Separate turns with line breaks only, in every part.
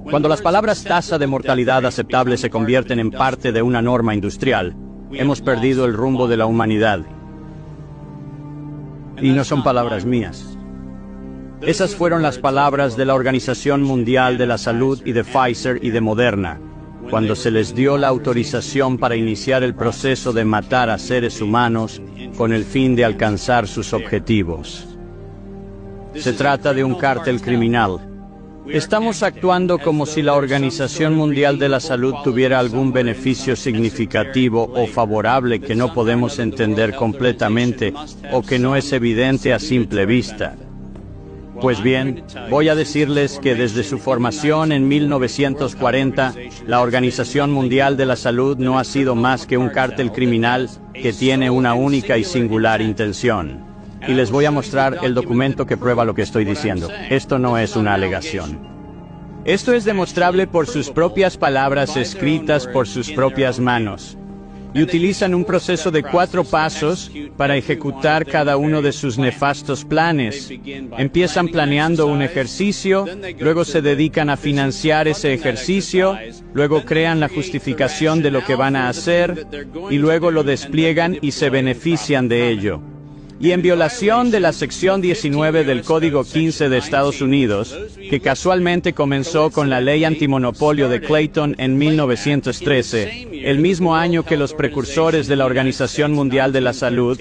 Cuando las palabras tasa de mortalidad aceptable se convierten en parte de una norma industrial, hemos perdido el rumbo de la humanidad. Y no son palabras mías. Esas fueron las palabras de la Organización Mundial de la Salud y de Pfizer y de Moderna, cuando se les dio la autorización para iniciar el proceso de matar a seres humanos con el fin de alcanzar sus objetivos. Se trata de un cártel criminal. Estamos actuando como si la Organización Mundial de la Salud tuviera algún beneficio significativo o favorable que no podemos entender completamente o que no es evidente a simple vista. Pues bien, voy a decirles que desde su formación en 1940, la Organización Mundial de la Salud no ha sido más que un cártel criminal que tiene una única y singular intención. Y les voy a mostrar el documento que prueba lo que estoy diciendo. Esto no es una alegación. Esto es demostrable por sus propias palabras escritas por sus propias manos. Y utilizan un proceso de 4 pasos para ejecutar cada uno de sus nefastos planes. Empiezan planeando un ejercicio, luego se dedican a financiar ese ejercicio, luego crean la justificación de lo que van a hacer, y luego lo despliegan y se benefician de ello. Y en violación de la sección 19 del Código 15 de Estados Unidos, que casualmente comenzó con la ley antimonopolio de Clayton en 1913, el mismo año que los precursores de la Organización Mundial de la Salud,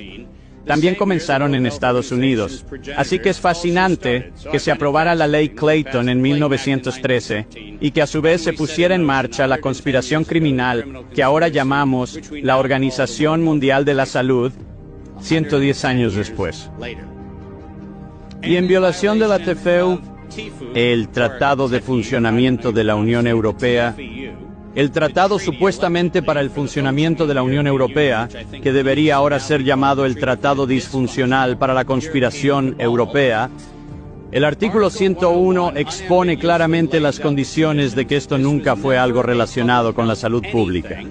también comenzaron en Estados Unidos. Así que es fascinante que se aprobara la ley Clayton en 1913 y que a su vez se pusiera en marcha la conspiración criminal que ahora llamamos la Organización Mundial de la Salud, 110 años después. Y en violación de la TFU, el Tratado de Funcionamiento de la Unión Europea, el tratado supuestamente para el funcionamiento de la Unión Europea, que debería ahora ser llamado el Tratado Disfuncional para la Conspiración Europea, el artículo 101 expone claramente las condiciones de que esto nunca fue algo relacionado con la salud pública.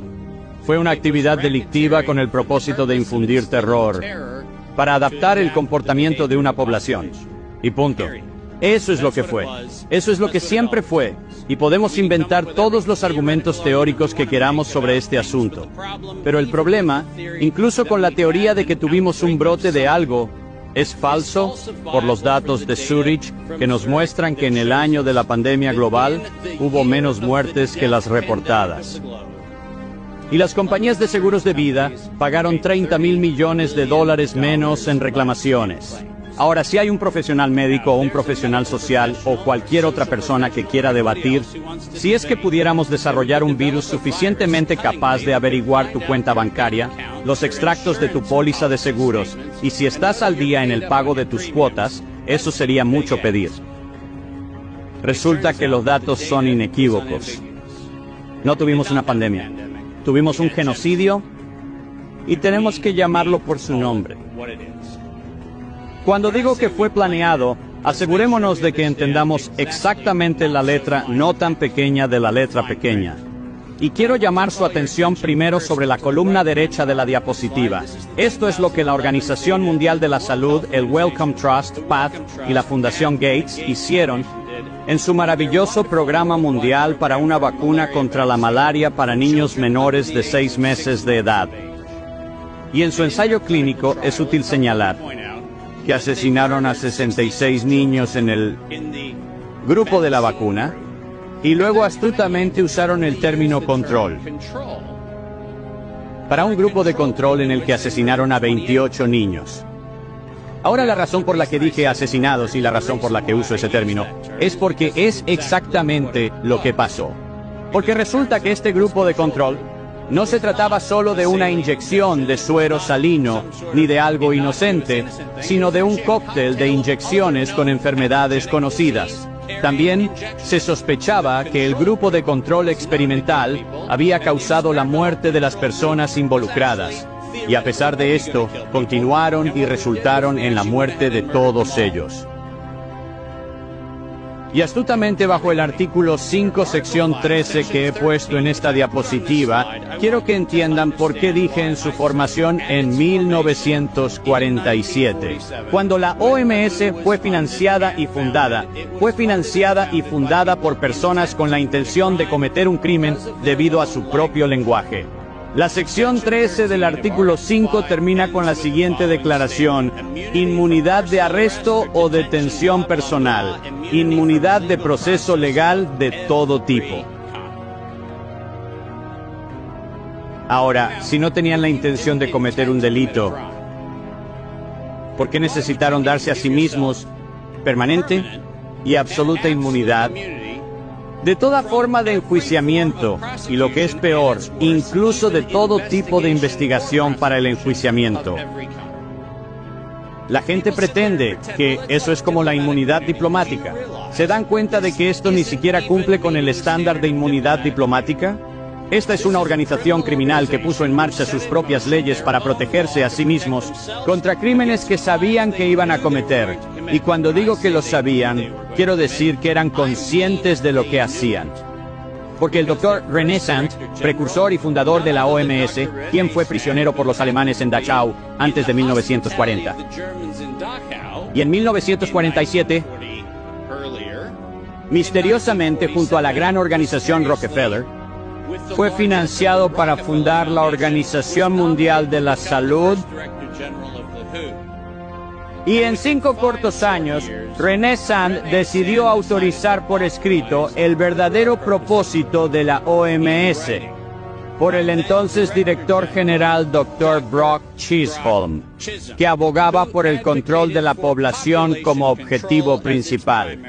Fue una actividad delictiva con el propósito de infundir terror, para adaptar el comportamiento de una población. Y punto. Eso es lo que fue. Eso es lo que siempre fue. Y podemos inventar todos los argumentos teóricos que queramos sobre este asunto. Pero el problema, incluso con la teoría de que tuvimos un brote de algo, es falso por los datos de Zurich que nos muestran que en el año de la pandemia global hubo menos muertes que las reportadas. Y las compañías de seguros de vida pagaron $30.000 millones menos en reclamaciones. Ahora, si hay un profesional médico o un profesional social o cualquier otra persona que quiera debatir, si es que pudiéramos desarrollar un virus suficientemente capaz de averiguar tu cuenta bancaria, los extractos de tu póliza de seguros, y si estás al día en el pago de tus cuotas, eso sería mucho pedir. Resulta que los datos son inequívocos. No tuvimos una pandemia. Tuvimos un genocidio y tenemos que llamarlo por su nombre. Cuando digo que fue planeado, asegurémonos de que entendamos exactamente la letra no tan pequeña de la letra pequeña. Y quiero llamar su atención primero sobre la columna derecha de la diapositiva. Esto es lo que la Organización Mundial de la Salud, el Wellcome Trust, PATH y la Fundación Gates hicieron en su maravilloso programa mundial para una vacuna contra la malaria para niños menores de 6 meses de edad. Y en su ensayo clínico es útil señalar que asesinaron a 66 niños en el grupo de la vacuna y luego astutamente usaron el término control para un grupo de control en el que asesinaron a 28 niños. Ahora la razón por la que dije asesinados y la razón por la que uso ese término es porque es exactamente lo que pasó. Porque resulta que este grupo de control no se trataba solo de una inyección de suero salino ni de algo inocente, sino de un cóctel de inyecciones con enfermedades conocidas. También se sospechaba que el grupo de control experimental había causado la muerte de las personas involucradas. Y a pesar de esto, continuaron y resultaron en la muerte de todos ellos. Y astutamente bajo el artículo 5, sección 13 que he puesto en esta diapositiva, quiero que entiendan por qué dije en su formación en 1947. Cuando la OMS fue financiada y fundada por personas con la intención de cometer un crimen debido a su propio lenguaje. La sección 13 del artículo 5 termina con la siguiente declaración: inmunidad de arresto o detención personal, inmunidad de proceso legal de todo tipo. Ahora, si no tenían la intención de cometer un delito, ¿por qué necesitaron darse a sí mismos permanente y absoluta inmunidad de toda forma de enjuiciamiento y, lo que es peor, incluso de todo tipo de investigación para el enjuiciamiento? La gente pretende que eso es como la inmunidad diplomática. ¿Se dan cuenta de que esto ni siquiera cumple con el estándar de inmunidad diplomática? Esta es una organización criminal que puso en marcha sus propias leyes para protegerse a sí mismos contra crímenes que sabían que iban a cometer. Y cuando digo que lo sabían, quiero decir que eran conscientes de lo que hacían. Porque el doctor René Sant, precursor y fundador de la OMS, quien fue prisionero por los alemanes en Dachau antes de 1940. Y en 1947, misteriosamente junto a la gran organización Rockefeller, fue financiado para fundar la Organización Mundial de la Salud. Y en 5 cortos años, René Sant decidió autorizar por escrito el verdadero propósito de la OMS por el entonces director general Dr. Brock Chisholm, que abogaba por el control de la población como objetivo principal.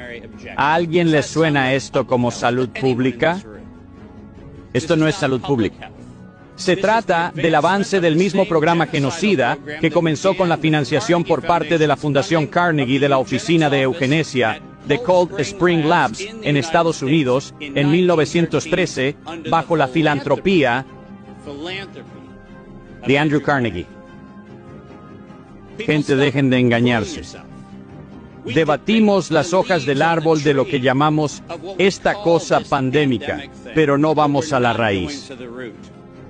¿A alguien le suena esto como salud pública? Esto no es salud pública. Se trata del avance del mismo programa genocida que comenzó con la financiación por parte de la Fundación Carnegie de la Oficina de Eugenesia de Cold Spring Labs en Estados Unidos en 1913 bajo la filantropía de Andrew Carnegie. Gente, dejen de engañarse. Debatimos las hojas del árbol de lo que llamamos esta cosa pandémica, pero no vamos a la raíz.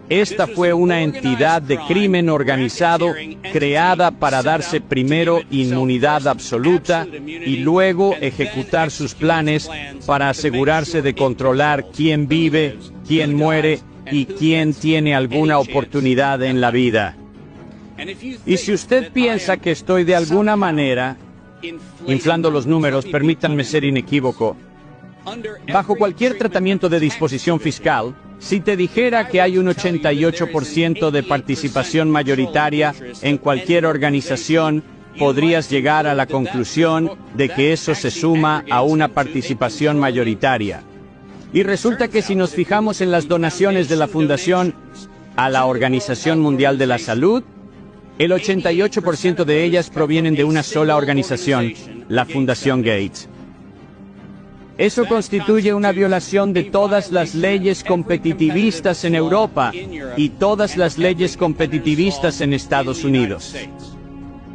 Esta fue una entidad de crimen organizado creada para darse primero inmunidad absoluta y luego ejecutar sus planes para asegurarse de controlar quién vive, quién muere y quién tiene alguna oportunidad en la vida. Y si usted piensa que estoy de alguna manera inflando los números, permítanme ser inequívoco. Bajo cualquier tratamiento de disposición fiscal, si te dijera que hay un 88% de participación mayoritaria en cualquier organización, podrías llegar a la conclusión de que eso se suma a una participación mayoritaria. Y resulta que si nos fijamos en las donaciones de la Fundación a la Organización Mundial de la Salud, el 88% de ellas provienen de una sola organización, la Fundación Gates. Eso constituye una violación de todas las leyes competitivistas en Europa y todas las leyes competitivistas en Estados Unidos.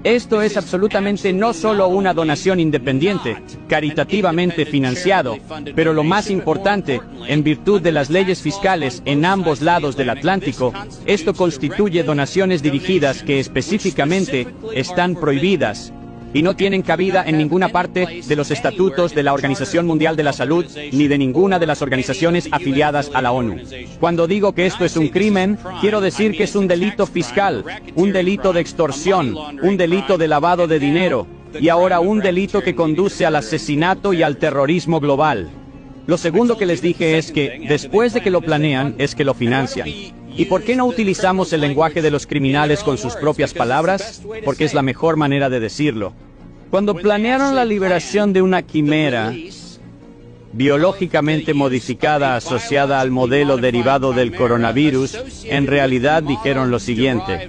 Esto es absolutamente no solo una donación independiente, caritativamente financiado, pero lo más importante, en virtud de las leyes fiscales en ambos lados del Atlántico, esto constituye donaciones dirigidas que específicamente están prohibidas y no tienen cabida en ninguna parte de los estatutos de la Organización Mundial de la Salud ni de ninguna de las organizaciones afiliadas a la ONU. Cuando digo que esto es un crimen, quiero decir que es un delito fiscal, un delito de extorsión, un delito de lavado de dinero y ahora un delito que conduce al asesinato y al terrorismo global. Lo segundo que les dije es que, después de que lo planean, es que lo financian. ¿Y por qué no utilizamos el lenguaje de los criminales con sus propias palabras? Porque es la mejor manera de decirlo. Cuando planearon la liberación de una quimera biológicamente modificada asociada al modelo derivado del coronavirus, en realidad dijeron lo siguiente: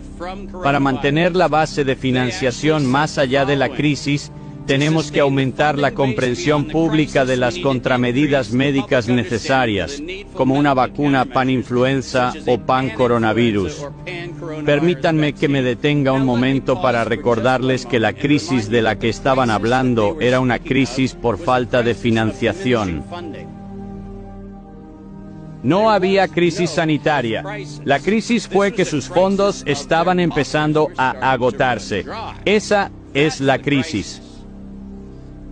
para mantener la base de financiación más allá de la crisis, tenemos que aumentar la comprensión pública de las contramedidas médicas necesarias, como una vacuna pan-influenza o pan-coronavirus. Permítanme que me detenga un momento para recordarles que la crisis de la que estaban hablando era una crisis por falta de financiación. No había crisis sanitaria. La crisis fue que sus fondos estaban empezando a agotarse. Esa es la crisis.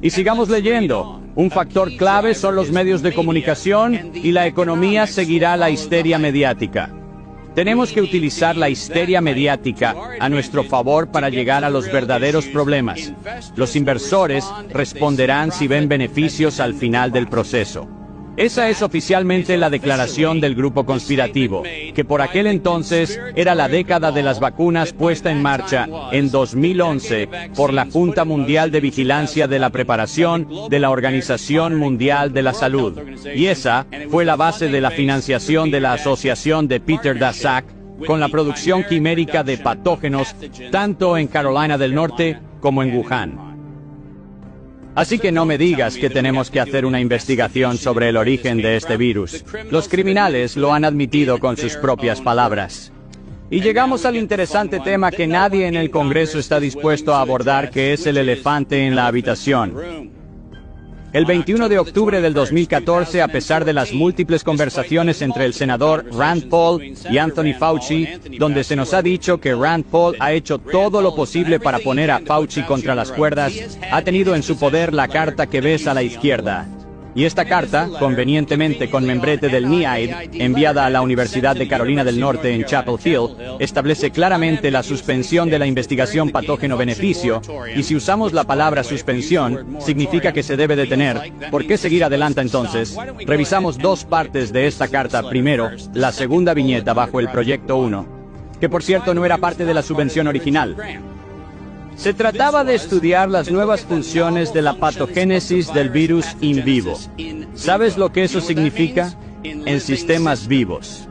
Y sigamos leyendo. Un factor clave son los medios de comunicación y la economía seguirá la histeria mediática. Tenemos que utilizar la histeria mediática a nuestro favor para llegar a los verdaderos problemas. Los inversores responderán si ven beneficios al final del proceso. Esa es oficialmente la declaración del grupo conspirativo, que por aquel entonces era la década de las vacunas puesta en marcha en 2011 por la Junta Mundial de Vigilancia de la Preparación de la Organización Mundial de la Salud. Y esa fue la base de la financiación de la asociación de Peter Daszak con la producción quimérica de patógenos tanto en Carolina del Norte como en Wuhan. Así que no me digas que tenemos que hacer una investigación sobre el origen de este virus. Los criminales lo han admitido con sus propias palabras. Y llegamos al interesante tema que nadie en el Congreso está dispuesto a abordar, que es el elefante en la habitación. El 21 de octubre del 2014, a pesar de las múltiples conversaciones entre el senador Rand Paul y Anthony Fauci, donde se nos ha dicho que Rand Paul ha hecho todo lo posible para poner a Fauci contra las cuerdas, ha tenido en su poder la carta que ves a la izquierda. Y esta carta, convenientemente con membrete del NIAID, enviada a la Universidad de Carolina del Norte en Chapel Hill, establece claramente la suspensión de la investigación patógeno-beneficio, y si usamos la palabra suspensión, significa que se debe detener. ¿Por qué seguir adelante entonces? Revisamos dos partes de esta carta. Primero, la segunda viñeta bajo el Proyecto 1, que por cierto no era parte de la subvención original. Se trataba de estudiar las nuevas funciones de la patogénesis del virus in vivo. ¿Sabes lo que eso significa? En sistemas vivos.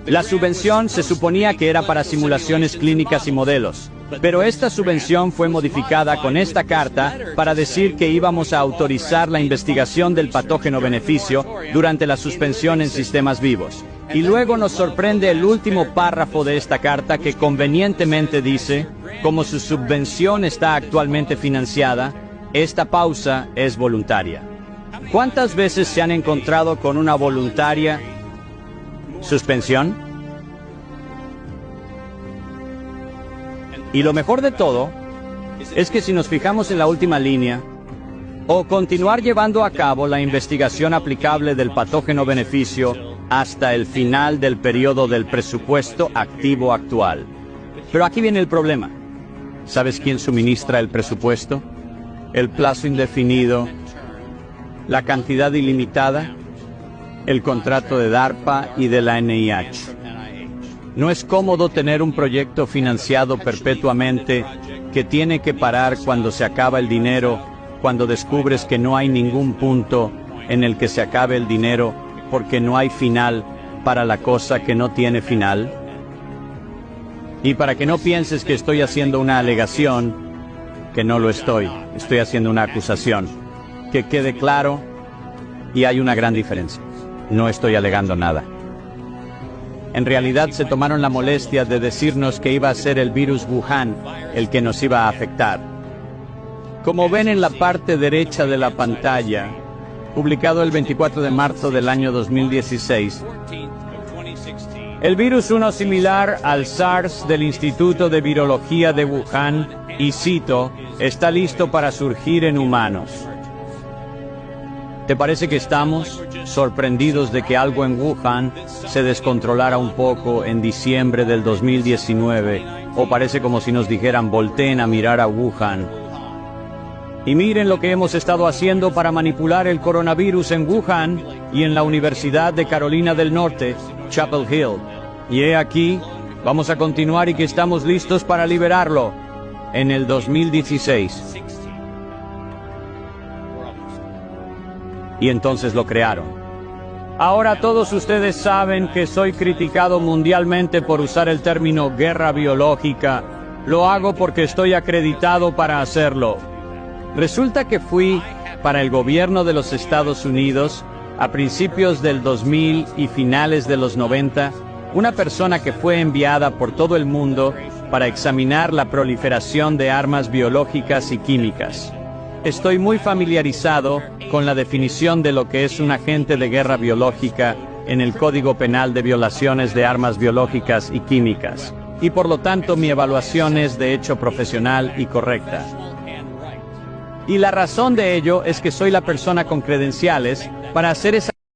La subvención se suponía que era para simulaciones clínicas y modelos, pero esta subvención fue modificada con esta carta para decir que íbamos a autorizar la investigación del patógeno beneficio durante la suspensión en sistemas vivos. Y luego nos sorprende el último párrafo de esta carta que convenientemente dice: como su subvención está actualmente financiada, esta pausa es voluntaria. ¿Cuántas veces se han encontrado con una voluntaria suspensión? Y lo mejor de todo es que si nos fijamos en la última línea, o continuar llevando a cabo la investigación aplicable del patógeno beneficio hasta el final del periodo del presupuesto activo actual. Pero aquí viene el problema. ¿Sabes quién suministra el presupuesto? ¿El plazo indefinido? ¿La cantidad ilimitada? El contrato de DARPA y de la NIH. No es cómodo tener un proyecto financiado perpetuamente que tiene que parar cuando se acaba el dinero, cuando descubres que no hay ningún punto en el que se acabe el dinero, porque no hay final para la cosa que no tiene final. Y para que no pienses que estoy haciendo una alegación, que no lo estoy haciendo una acusación. Que quede claro, y hay una gran diferencia. No estoy alegando nada. En realidad se tomaron la molestia de decirnos que iba a ser el virus Wuhan el que nos iba a afectar. Como ven en la parte derecha de la pantalla, publicado el 24 de marzo del año 2016, el virus 1 similar al SARS del Instituto de Virología de Wuhan, y cito, está listo para surgir en humanos. ¿Te parece que estamos sorprendidos de que algo en Wuhan se descontrolara un poco en diciembre del 2019? ¿O parece como si nos dijeran volteen a mirar a Wuhan? Y miren lo que hemos estado haciendo para manipular el coronavirus en Wuhan y en la Universidad de Carolina del Norte, Chapel Hill. Y he aquí, vamos a continuar y que estamos listos para liberarlo en el 2016. Y entonces lo crearon. Ahora todos ustedes saben que soy criticado mundialmente por usar el término guerra biológica. Lo hago porque estoy acreditado para hacerlo. Resulta que fui para el gobierno de los Estados Unidos a principios del 2000 y finales de los 90 una persona que fue enviada por todo el mundo para examinar la proliferación de armas biológicas y químicas. Estoy muy familiarizado con la definición de lo que es un agente de guerra biológica en el Código Penal de violaciones de armas biológicas y químicas, y por lo tanto mi evaluación es de hecho profesional y correcta. Y la razón de ello es que soy la persona con credenciales para hacer esa